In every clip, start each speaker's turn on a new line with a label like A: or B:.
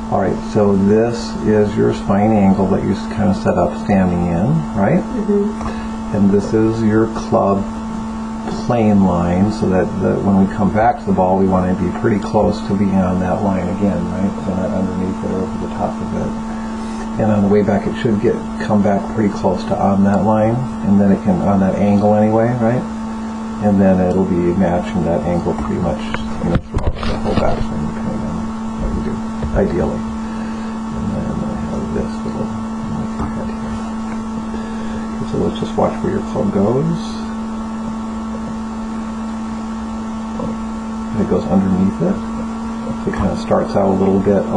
A: All right, so this is your spine angle that you kind of set up standing in, right?
B: Mm-hmm.
A: And this is your club plane line, so that when we come back to the ball, we want to be pretty close to being on that line again, right? So not underneath it or over the top of it. And on the way back, it should come back pretty close to on that line, and then it can, on that angle anyway, right? And then it'll be matching that angle pretty much, throughout the whole backswing, depending on what you do, ideally. And then I have this little head here. Okay, so let's just watch where your club goes. And it goes underneath it. So it kind of starts out a little bit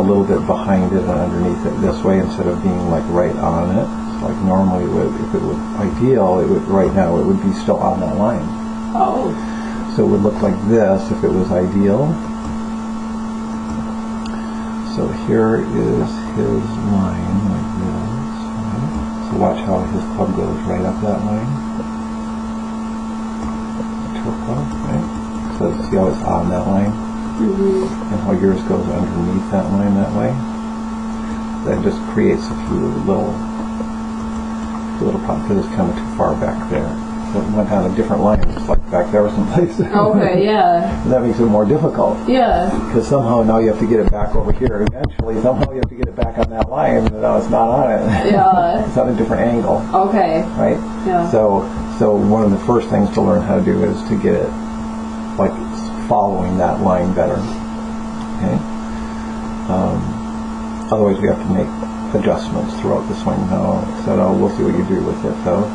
A: behind it and underneath it this way, instead of being like right on it. So like normally, if it was ideal, right now it would be still on that line.
B: Oh.
A: So it would look like this if it was ideal. So here is his line, like this. Right? So watch how his club goes right up that line. Toe club, right? So see how it's on that line?
B: Mm-hmm.
A: And how yours goes underneath that line that way? That just creates a few little problems, because it's kind of too far back there. So it went on a different line, it's like back there someplace.
B: Okay, yeah.
A: That makes it more difficult.
B: Yeah.
A: Because somehow now you have to get it back over here. Eventually, somehow you have to get it back on that line, and now it's not on it.
B: Yeah.
A: It's on a different angle.
B: Okay.
A: Right?
B: Yeah.
A: So one of the first things to learn how to do is to get it like following that line better. Okay? Otherwise, we have to make adjustments throughout the swing now. So we'll see what you do with it, though.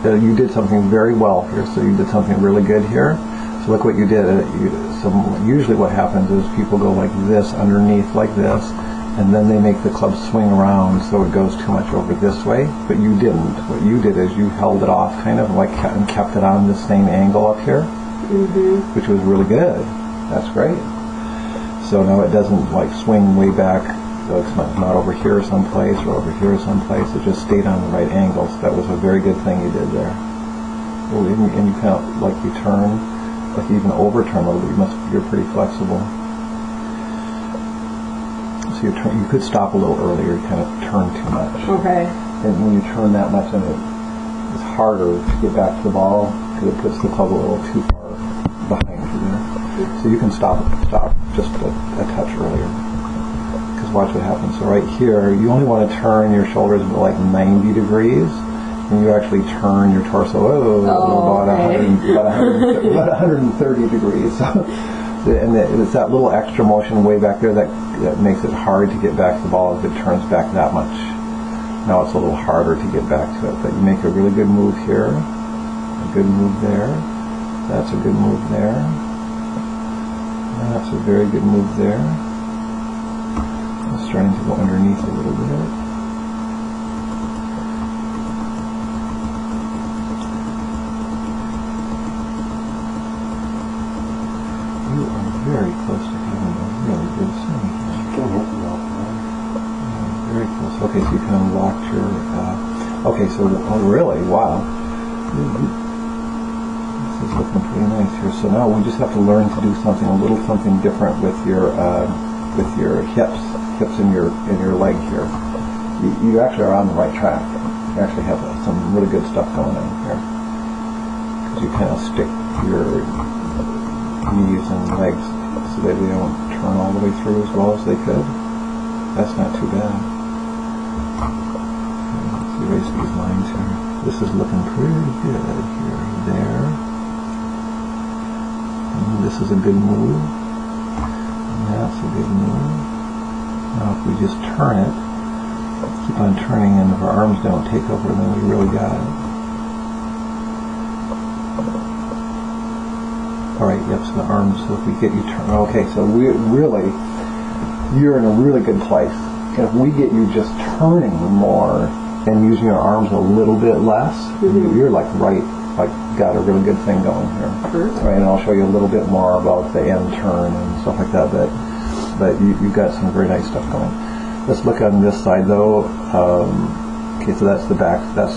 A: You did something very well here, so you did something really good here. So look what you did. Usually what happens is people go like this, underneath like this, and then they make the club swing around so it goes too much over this way, but you didn't. What you did is you held it off kind of like and kept it on the same angle up here, which was really good. That's great. So now it doesn't like swing way back. So it's not over here someplace or over here someplace. It just stayed on the right angle. So that was a very good thing you did there. Oh, and you kind of like you turn, like you even overturn a little bit. You're pretty flexible. So you could stop a little earlier. You kind of turn too much.
B: Okay.
A: And when you turn that much, then it's harder to get back to the ball because it puts the club a little too far behind you there. So you can stop just a touch earlier. Watch what happens. So right here, you only want to turn your shoulders like 90 degrees, and you actually turn your torso about 130 degrees. So, and it's that little extra motion way back there that makes it hard to get back to the ball if it turns back that much. Now it's a little harder to get back to it, but you make a really good move here, a good move there, that's a good move there, that's a very good move there. Starting to go underneath a little bit. You are very close to having a really good swing here. Very close. Okay, so you kind of locked your... okay, so... oh, really? Wow. This is looking pretty nice here. So now we just have to learn to do something different with your hips in your leg here. You actually are on the right track. You actually have some really good stuff going on here. Because you kind of stick your knees and legs so that they don't turn all the way through as well as they could. That's not too bad. Let's erase these lines here. This is looking pretty good here. There. And this is a good move. And that's a good move. Now if we just turn it, keep on turning, and if our arms don't take over, then we really got it. Alright, yep, so the arms, so if we get you turn, okay, so you're in a really good place. And if we get you just turning more and using your arms a little bit less, you're like got a really good thing going here. Right, and I'll show you a little bit more about the end turn and stuff like that, but you've got some very nice stuff going. Let's look on this side though. Okay, so that's the back. That's